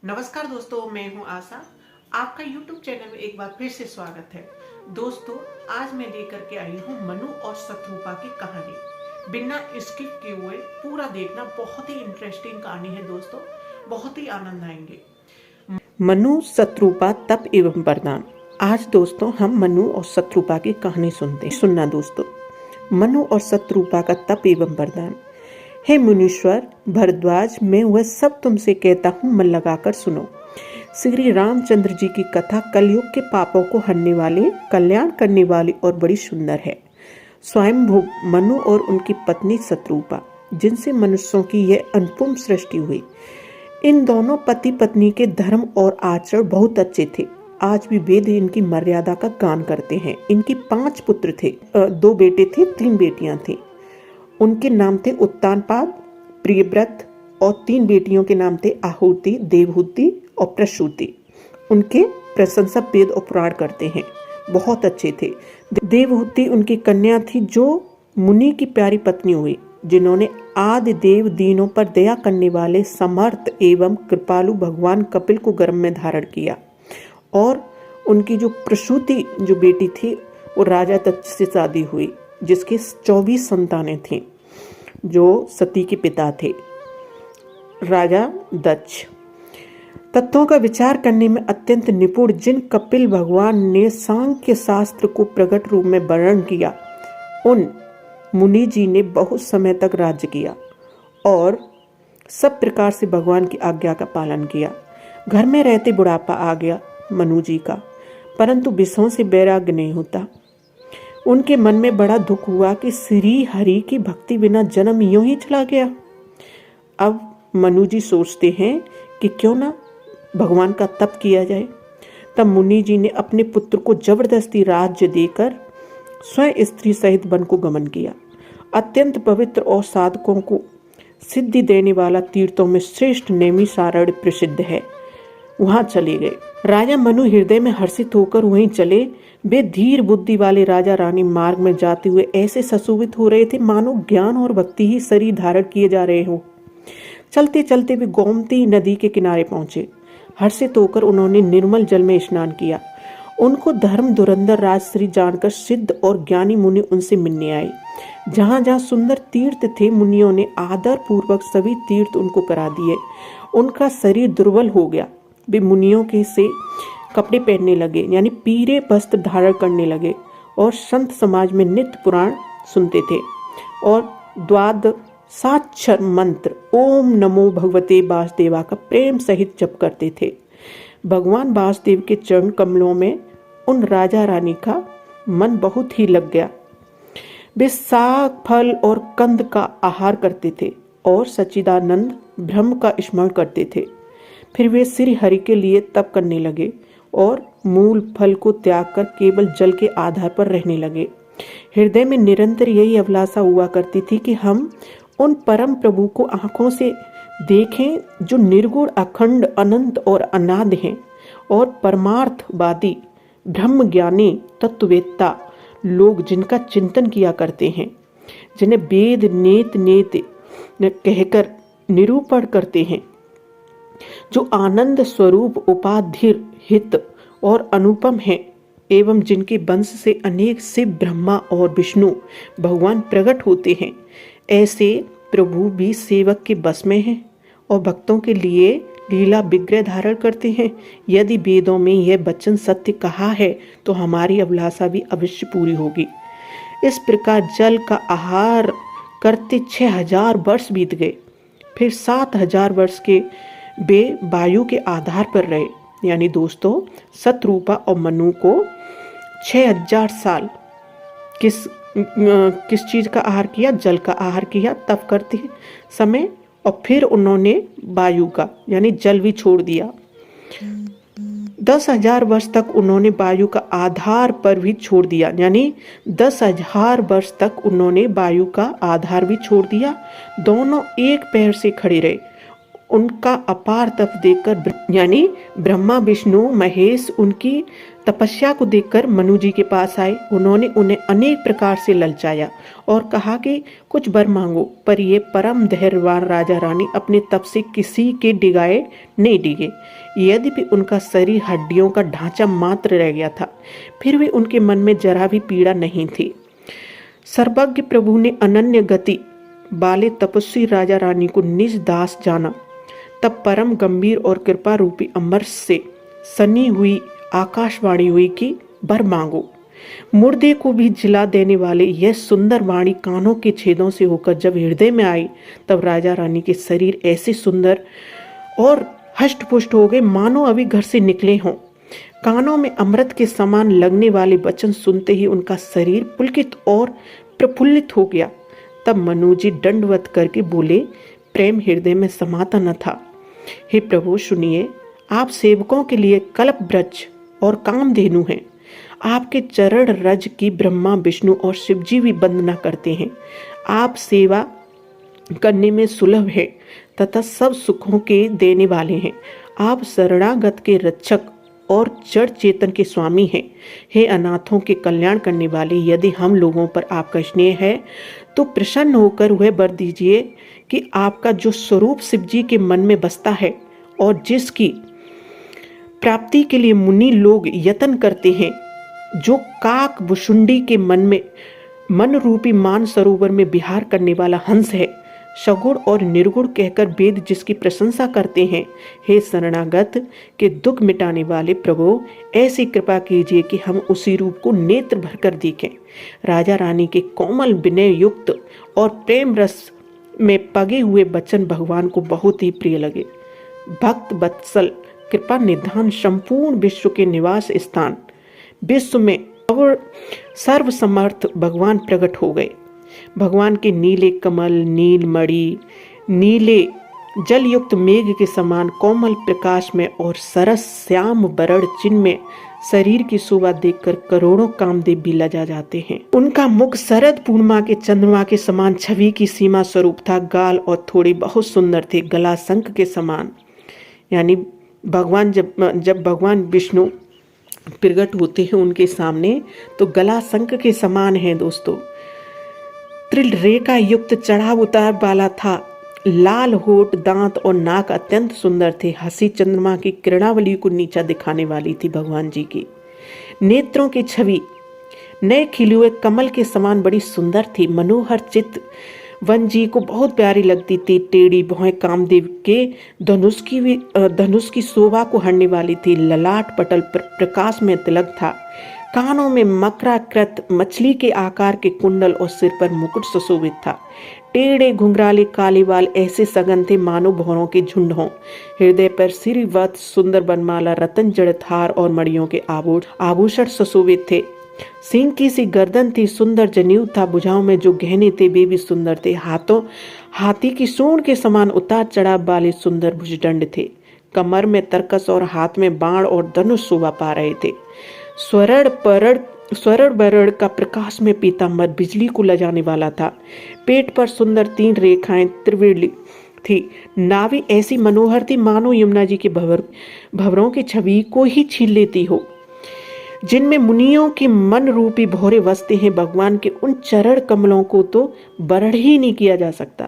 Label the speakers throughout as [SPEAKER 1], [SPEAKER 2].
[SPEAKER 1] नमस्कार दोस्तों, मैं हूं आशा। आपका YouTube चैनल में एक बार फिर से स्वागत है। दोस्तों, आज मैं लेकर के आई हूं मनु और शत्रुपा की कहानी। बिना स्किप किए हुए पूरा देखना, बहुत ही इंटरेस्टिंग कहानी है दोस्तों, बहुत ही आनंद आएंगे। मनु, शत्रुपा, तप एवं वरदान। आज दोस्तों हम मनु और शत्रुपा की कहानी सुनना दोस्तों। मनु और शत्रुपा का तप एवं वरदान। हे मुनीश्वर भरद्वाज, मैं वह सब तुमसे कहता हूँ, मन लगाकर सुनो। श्री रामचंद्र जी की कथा कलयुग के पापों को हरने वाले, कल्याण करने वाली और बड़ी सुंदर है। स्वयंभू मनु और उनकी पत्नी शत्रुपा, जिनसे मनुष्यों की यह अनुपम सृष्टि हुई। इन दोनों पति पत्नी के धर्म और आचरण बहुत अच्छे थे। आज भी वेद इनकी मर्यादा का गान करते हैं। इनकी 5 पुत्र थे, 2 बेटे थे, 3 बेटियां थी। उनके नाम थे उत्तानपाद, प्रियव्रत, और 3 बेटियों के नाम थे आहुति, देवहूति और प्रसूति। उनके प्रशंसा वेद और पुराण करते हैं, बहुत अच्छे थे। देवहूति उनकी कन्या थी, जो मुनि की प्यारी पत्नी हुई, जिन्होंने आदि देव दीनों पर दया करने वाले समर्थ एवं कृपालु भगवान कपिल को गर्भ में धारण किया। और उनकी जो प्रसूति जो बेटी थी, वो राजा दक्ष से शादी हुई, जिसके 24 संतानें थीं, जो सती के पिता थे राजा दक्ष। तत्वों का विचार करने में अत्यंत निपुण जिन कपिल भगवान ने सांख्य शास्त्र को प्रकट रूप में वर्णन किया, उन मुनि जी ने बहुत समय तक राज्य किया और सब प्रकार से भगवान की आज्ञा का पालन किया। घर में रहते बुढ़ापा आ गया मनु जी का, परंतु विषयों से वैराग्य नहीं होता। उनके मन में बड़ा दुख हुआ कि श्री हरि की भक्ति बिना जन्म यूं ही चला गया। अब मनु जी सोचते हैं कि क्यों ना भगवान का तप किया जाए। तब मुनि जी ने अपने पुत्र को जबरदस्ती राज्य देकर स्वयं स्त्री सहित वन को गमन किया। अत्यंत पवित्र और साधकों को सिद्धि देने वाला तीर्थों में श्रेष्ठ नैमिषारण्य प्रसिद्ध है, वहां चले गए। राजा मनु हृदय में हर्षित होकर वहीं चले। वे धीर बुद्धि वाले राजा रानी मार्ग में जाते हुए ऐसे सुशोभित हो रहे थे, मानो ज्ञान और भक्ति ही शरीर धारण किए जा रहे हो। चलते चलते वे गोमती नदी के किनारे पहुंचे। हर्षित होकर उन्होंने निर्मल जल में स्नान किया। उनको धर्म धुरंधर राजश्री जानकर सिद्ध और ज्ञानी मुनि उनसे मिलने आए। जहां जहां सुंदर तीर्थ थे, मुनियों ने आदर पूर्वक सभी तीर्थ उनको करा दिए। उनका शरीर दुर्बल हो गया। वे मुनियों के से कपड़े पहनने लगे, यानी पीरे वस्त्र धारण करने लगे, और संत समाज में नित्य पुराण सुनते थे और द्वादशाक्षर मंत्र ओम नमो भगवते वासुदेवा का प्रेम सहित जप करते थे। भगवान वासुदेव के चरण कमलों में उन राजा रानी का मन बहुत ही लग गया। वे साग, फल और कंद का आहार करते थे और सच्चिदानंद ब्रह्म का स्मरण करते थे। फिर वे श्री हरि के लिए तप करने लगे और मूल फल को त्याग कर केवल जल के आधार पर रहने लगे। हृदय में निरंतर यही अभिलाषा हुआ करती थी कि हम उन परम प्रभु को आंखों से देखें, जो निर्गुण, अखंड, अनंत और अनाद हैं, और परमार्थवादी, ब्रह्म ज्ञानी, तत्ववेत्ता लोग जिनका चिंतन किया करते हैं, जिन्हें वेद नेत नेत कहकर निरूपण करते हैं, जो आनंद स्वरूप, उपाधिर, हित और अनुपम हैं, एवं जिनके वंश से अनेक शिव, ब्रह्मा और विष्णु भगवान प्रकट होते हैं। ऐसे प्रभु भी सेवक के बस में हैं और भक्तों के लिए लीला विग्रह धारण करते हैं। यदि वेदों में यह वचन सत्य कहा है, तो हमारी अभिलाषा भी अवश्य पूरी होगी। इस प्रकार जल का आहार करते 6000 वर्ष बीत गए। फिर 7000 वर्ष के वे वायु के आधार पर रहे। यानी दोस्तों, शत्रुपा और मनु को 6000 साल किस चीज का आहार किया? जल का आहार किया तप करते समय, और फिर उन्होंने वायु का यानी जल भी छोड़ दिया। 10,000 वर्ष तक उन्होंने वायु का आधार पर भी छोड़ दिया, यानी 10,000 वर्ष तक उन्होंने वायु का आधार भी छोड़ दिया। दोनों एक पैर से खड़े रहे। उनका अपार तप देखकर यानी ब्रह्मा, विष्णु, महेश उनकी तपस्या को देखकर मनु जी के पास आए। उन्होंने उन्हें अनेक प्रकार से ललचाया और कहा कि कुछ वर मांगो, पर ये परम धैर्यवान राजा रानी अपने तप से किसी के डिगाए नहीं डिगे। यद्यपि उनका शरीर हड्डियों का ढांचा मात्र रह गया था, फिर भी उनके मन में जरा भी पीड़ा नहीं थी। सर्वज्ञ प्रभु ने अनन्य गति वाले तपस्वी राजा रानी को निज दास जाना। तब परम गंभीर और कृपा रूपी अमृत से सनी हुई आकाशवाणी हुई कि वर मांगो। मुर्दे को भी जिला देने वाले यह सुंदर वाणी कानों के छेदों से होकर जब हृदय में आई, तब राजा रानी के शरीर ऐसे सुंदर और हष्ट पुष्ट हो गए मानो अभी घर से निकले हों। कानों में अमृत के समान लगने वाले वचन सुनते ही उनका शरीर पुलकित और प्रफुल्लित हो गया। तब मनु जी दंडवत करके बोले, प्रेम हृदय में समाता न था। हे प्रभु सुनिए, आप सेवकों के लिए कल्प वृक्ष और कामधेनु हैं। आपके चरण रज की ब्रह्मा विष्णु और शिव जी भी वंदना करते हैं। आप सेवा करने में सुलभ है तथा सब सुखों के देने वाले हैं। आप शरणागत के रक्षक और जड़ चेतन के स्वामी हैं। हे अनाथों के कल्याण करने वाले, यदि हम लोगों पर आपका स्नेह है तो प्रसन्न होकर वह वर दीजिए कि आपका जो स्वरूप शिव जी के मन में बसता है और जिसकी प्राप्ति के लिए मुनि लोग यत्न करते हैं, जो काक भुषुंडी के मन रूपी मान सरोवर में विहार करने वाला हंस है, सगुण और निर्गुण कहकर वेद जिसकी प्रशंसा करते हैं। हे शरणागत के दुख मिटाने वाले प्रभु, ऐसी कृपा कीजिए कि हम उसी रूप को नेत्र भरकर देखें। राजा रानी के कोमल विनय युक्त और प्रेम रस में पगे हुए वचन भगवान को बहुत ही प्रिय लगे। भक्त वत्सल कृपा निधान संपूर्ण विश्व के निवास स्थान विश्व में सर्वसमर्थ भगवान प्रकट हो गए। भगवान के नीले कमल, नीलमणि, नीले जल युक्त मेघ के समान कोमल प्रकाश में और सरस श्याम वरण चिन्ह में शरीर की शोभा देखकर करोड़ों कामदेव भी लजा जाते हैं। उनका मुख शरद पूर्णिमा के चंद्रमा के समान छवि की सीमा स्वरूप था। गाल और थोड़े बहुत सुंदर थे, गला शंख के समान। यानी भगवान जब भगवान विष्णु प्रकट होते हैं उनके सामने, तो गला शंख के समान है दोस्तों। त्रिरेखा युक्त चढ़ाव उतार वाला था। लाल होठ, दांत और नाक अत्यंत सुंदर थे। हंसी चंद्रमा की किरणावली को नीचा दिखाने वाली थी भगवान जी की। नेत्रों की छवि नए खिले हुए कमल के समान बड़ी सुंदर थी। मनोहर चित्त वन जी को बहुत प्यारी लगती थी। टेढ़ी भौहें कामदेव के धनुष की शोभा को हरने वाली थी। ललाट पटल पर प्रकाश में तिलक था। कानों में मकराकृत मछली के आकार के कुंडल और सिर पर मुकुट सुशोभित था। टेढ़े घुंघराले काले बाल ऐसे सघन थे मानो भौरों के झुंड हों। हृदय पर श्रीवत सुंदर बनमाला, रतन जड़ित हार और मणियों के आभूषण सुशोभित थे। सिंह की सी गर्दन थी, सुंदर जनेऊ था। भुजाओं में जो गहने थे वे भी सुंदर थे। हाथों हाथी की सूंड के समान उतार चढ़ाव वाले सुंदर भुजदंड थे। कमर में तरकस और हाथ में बाण और धनुष शोभा पा रहे थे। स्वर्ण वर्ण का प्रकाश में पीतांबर बिजली को लजाने वाला था। पेट पर सुंदर 3 रेखाएं त्रिवेणी थी। नाभि ऐसी मनोहर थी मानो यमुना जी के भंवरों की छवि को ही छीन लेती हो। जिनमें मुनियों के मन रूपी भौरे बसते हैं। भगवान के उन चरण कमलों को तो वर्ण ही नहीं किया जा सकता।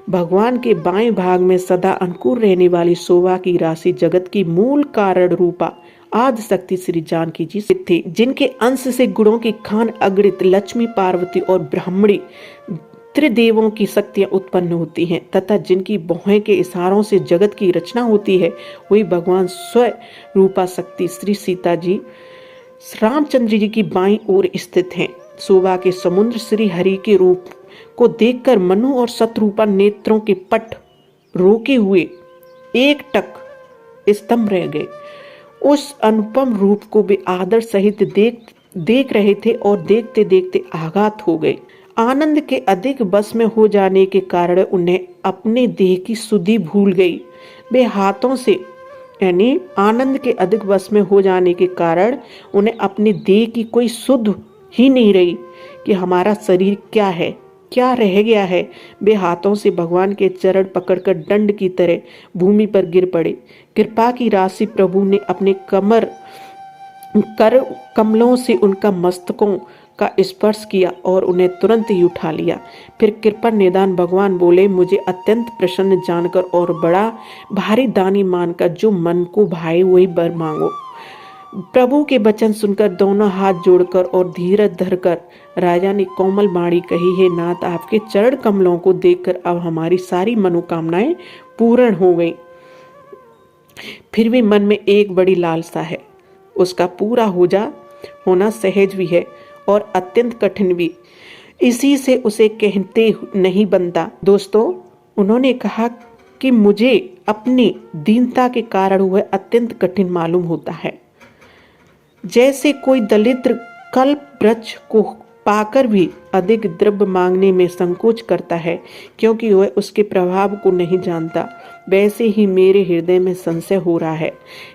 [SPEAKER 1] भगवान के बाएं भाग में सदा अंकुर रहने वाली शोभा की राशि जगत की मूल कारण रूपा आदि शक्ति श्री जानकी जी थी, जिनके अंश से गुणों की खान अगणित लक्ष्मी, पार्वती और ब्राह्मणी त्रिदेवों की शक्तियां उत्पन्न होती हैं तथा जिनकी भौहें के इशारों से जगत की रचना होती है, वही भगवान स्वयं रूपा शक्ति श्री सीता जी रामचंद्र जी की बाईं ओर स्थित हैं। शोभा के समुद्र श्री हरि के रूप को देखकर मनु और शत्रुपा नेत्रों के पट रोके हुए एक टक स्तंभ रह गए। उस अनुपम रूप को वे आदर सहित देख रहे थे और देखते देखते आघात हो गए। आनंद के अधिक बस में हो जाने के कारण उन्हें अपने देह की सुधि भूल गई। वे हाथों से यानी आनंद के अधिक वश में हो जाने के कारण उन्हें अपने देह की कोई सुध ही नहीं रही कि हमारा शरीर क्या है, क्या रह गया है। वे हाथों से भगवान के चरण पकड़कर दंड की तरह भूमि पर गिर पड़े। कृपा की राशि प्रभु ने अपने कमर कर कमलों से उनका मस्तकों का स्पर्श किया और उन्हें तुरंत ही उठा लिया। फिर कृपा निदान भगवान बोले, मुझे अत्यंत प्रसन्न जानकर और बड़ा भारी दानी मानकर जो मन को भाए वही वर मांगो। प्रभु के वचन सुनकर दोनों हाथ जोड़कर और धीरज धरकर राजा ने कोमल बाणी कही, हे नाथ, आपके चरण कमलों को देखकर अब हमारी सारी मनोकामनाएं पूर्ण हो गई। फिर भी मन में एक बड़ी लालसा है, उसका पूरा होना सहज भी है और अत्यंत कठिन भी, इसी से उसे कहते नहीं बनता। दोस्तों, उन्होंने कहा कि मुझे अपनी दीनता के कारण वह अत्यंत कठिन मालूम होता है। जैसे कोई दरिद्र कल्प वृक्ष को पाकर भी अधिक द्रव्य मांगने में संकोच करता है क्योंकि वह उसके प्रभाव को नहीं जानता, वैसे ही मेरे हृदय में संशय हो रहा है।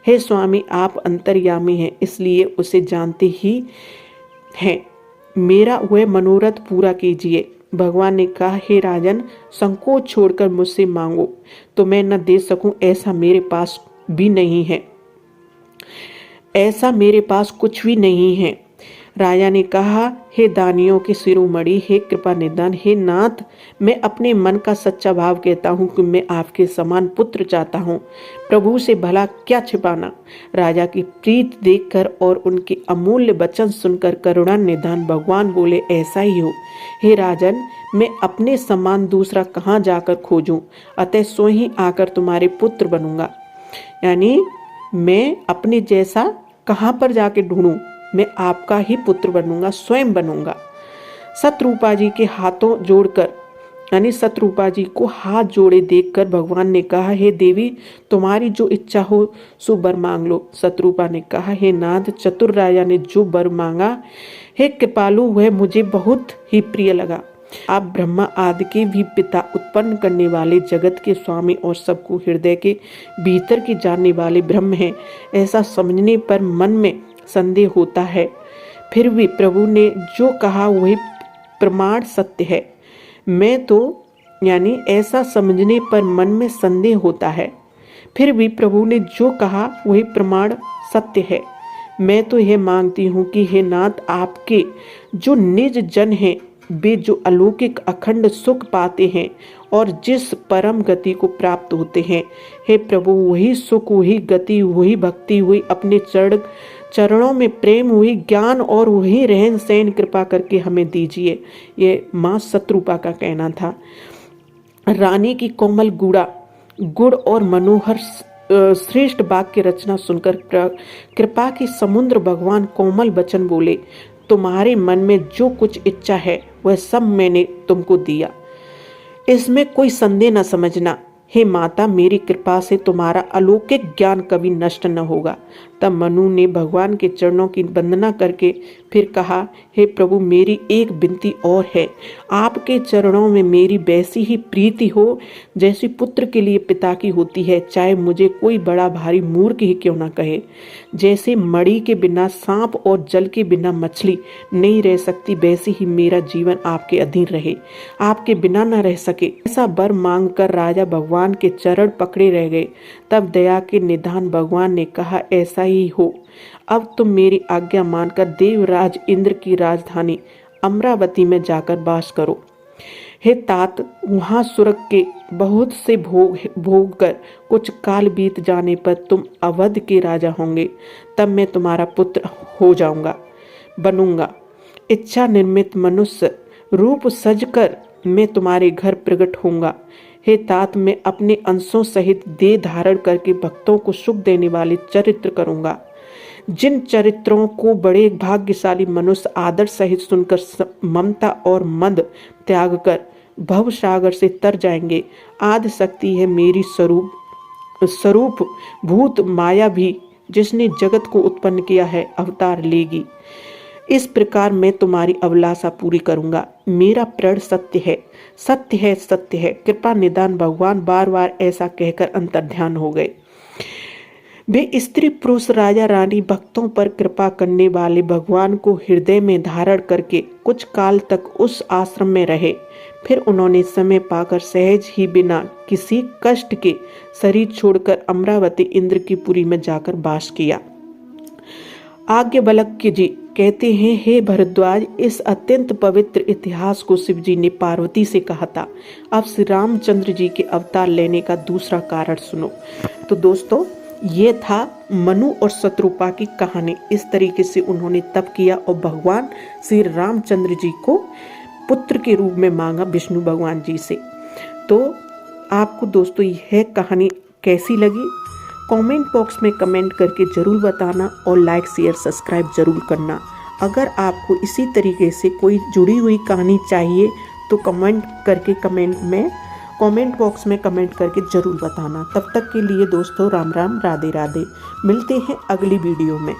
[SPEAKER 1] हे स्वामी, आप अंतर्यामी हैं, इसलिए उसे जानते ही हैं। मेरा वह मनोरथ पूरा कीजिए। भगवान ने कहा, हे राजन, संकोच छोड़कर मुझसे मांगो तो मैं न दे सकूं ऐसा मेरे पास भी नहीं है, ऐसा मेरे पास कुछ भी नहीं है। राजा ने कहा, हे दानियों के शिरोमणि, हे कृपा निदान, हे नाथ, मैं अपने मन का सच्चा भाव कहता हूँ कि मैं आपके समान पुत्र चाहता हूँ। प्रभु से भला क्या छिपाना। राजा की प्रीत देखकर और उनके अमूल्य वचन सुनकर करुणा निदान भगवान बोले, ऐसा ही हो। हे राजन, मैं अपने समान दूसरा कहाँ जाकर खोजूं, अतः स्वयं ही आकर तुम्हारे पुत्र बनूंगा। यानी मैं अपने जैसा कहाँ पर जाके ढूंढूं, मैं आपका ही पुत्र बनूंगा, स्वयं बनूंगा। सतरूपा जी के हाथों जोड़कर यानी सतरूपा जी को हाथ जोड़े देखकर भगवान ने कहा, हे देवी, तुम्हारी जो इच्छा हो सो वर मांग लो। सतरूपा ने कहा, हे नाथ, चतुर राजा ने जो वर मांगा, हे कृपालु, वह मुझे बहुत ही प्रिय लगा। आप ब्रह्मा आदि के भी पिता, उत्पन्न करने वाले, जगत के स्वामी और सबको हृदय के भीतर की जानने वाले ब्रह्म हैं। ऐसा समझने पर मन में संदेह होता है, फिर भी प्रभु ने जो कहा वही प्रमाण सत्य है। मैं तो यानी ऐसा समझने पर मन में संदेह होता है, फिर भी प्रभु ने जो कहा वही प्रमाण सत्य है। मैं तो यह मांगती हूँ कि हे नाथ, आपके जो निज जन हैं वे जो अलौकिक अखंड सुख पाते हैं और जिस परम गति को प्राप्त होते हैं, हे प्रभु, वही सुख, वही गति, वही भक्ति, वही अपने चरणों में प्रेम, वही ज्ञान और वही रहन सहन कृपा करके हमें दीजिए। ये माँ सतरूपा का कहना था। रानी की कोमल गुड़ और मनोहर श्रेष्ठ वाक्य रचना सुनकर कृपा की समुद्र भगवान कोमल वचन बोले, तुम्हारे मन में जो कुछ इच्छा है वह सब मैंने तुमको दिया, इसमें कोई संदेह न समझना। हे माता, मेरी कृपा से तुम्हारा अलौकिक ज्ञान कभी नष्ट न होगा। तब मनु ने भगवान के चरणों की वंदना करके फिर कहा, हे प्रभु, मेरी एक विनती और है। आपके चरणों में मेरी वैसी ही प्रीति हो जैसी पुत्र के लिए पिता की होती है, चाहे मुझे कोई बड़ा भारी मूर्ख ही क्यों न कहे। जैसे मणि के बिना सांप और जल के बिना मछली नहीं रह सकती, वैसे ही मेरा जीवन आपके अधीन रहे, आपके बिना न रह सके। ऐसा वर मांग कर राजा भगवान के चरण पकड़े रह गए। तब दया के निधान भगवान ने कहा, ऐसा ही हो। अब तुम मेरी आज्ञा मानकर देवराज इंद्र की राजधानी अमरावती में जाकर वास करो। हे तात, वहां स्वर्ग के बहुत से भोग कर कुछ काल बीत जाने पर तुम अवध के राजा होंगे। तब मैं तुम्हारा पुत्र हो जाऊंगा, बनूंगा। इच्छा निर्मित मनुष्य रूप सजकर मैं तुम्हारे घर प्रकट होऊंगा। हे तात, मैं अपने अंशों सहित देह धारण करके भक्तों को सुख देने वाले चरित्र करूंगा। जिन चरित्रों को बड़े भाग्यशाली मनुष्य आदर सहित सुनकर ममता और मद त्याग कर भव सागर से तर जाएंगे। आदि शक्ति है मेरी स्वरूप भूत माया भी, जिसने जगत को उत्पन्न किया है, अवतार लेगी। इस प्रकार मैं तुम्हारी अभिलाषा पूरी करूंगा। मेरा प्रण सत्य है, सत्य है, सत्य है। कृपा निदान भगवान बार बार ऐसा कहकर अंतर्ध्यान हो गए। वे स्त्री पुरुष राजा रानी भक्तों पर कृपा करने वाले भगवान को हृदय में धारण करके कुछ काल तक उस आश्रम में रहे। फिर उन्होंने समय पाकर सहज ही बिना किसी कष्ट के शरीर छोड़कर अमरावती इंद्र की पुरी में जाकर वास किया। याज्ञवल्क्य जी कहते हैं, हे भरद्वाज, इस अत्यंत पवित्र इतिहास को शिव जी ने पार्वती से कहा था। अब श्री रामचंद्र जी के अवतार लेने का दूसरा कारण सुनो। तो दोस्तों, ये था मनु और शत्रुपा की कहानी। इस तरीके से उन्होंने तप किया और भगवान श्री रामचंद्र जी को पुत्र के रूप में मांगा विष्णु भगवान जी से। तो आपको दोस्तों यह कहानी कैसी लगी, कमेंट बॉक्स में कमेंट करके ज़रूर बताना और लाइक शेयर सब्सक्राइब ज़रूर करना। अगर आपको इसी तरीके से कोई जुड़ी हुई कहानी चाहिए तो कमेंट बॉक्स में कमेंट करके ज़रूर बताना। तब तक के लिए दोस्तों, राम राम, राधे राधे। मिलते हैं अगली वीडियो में।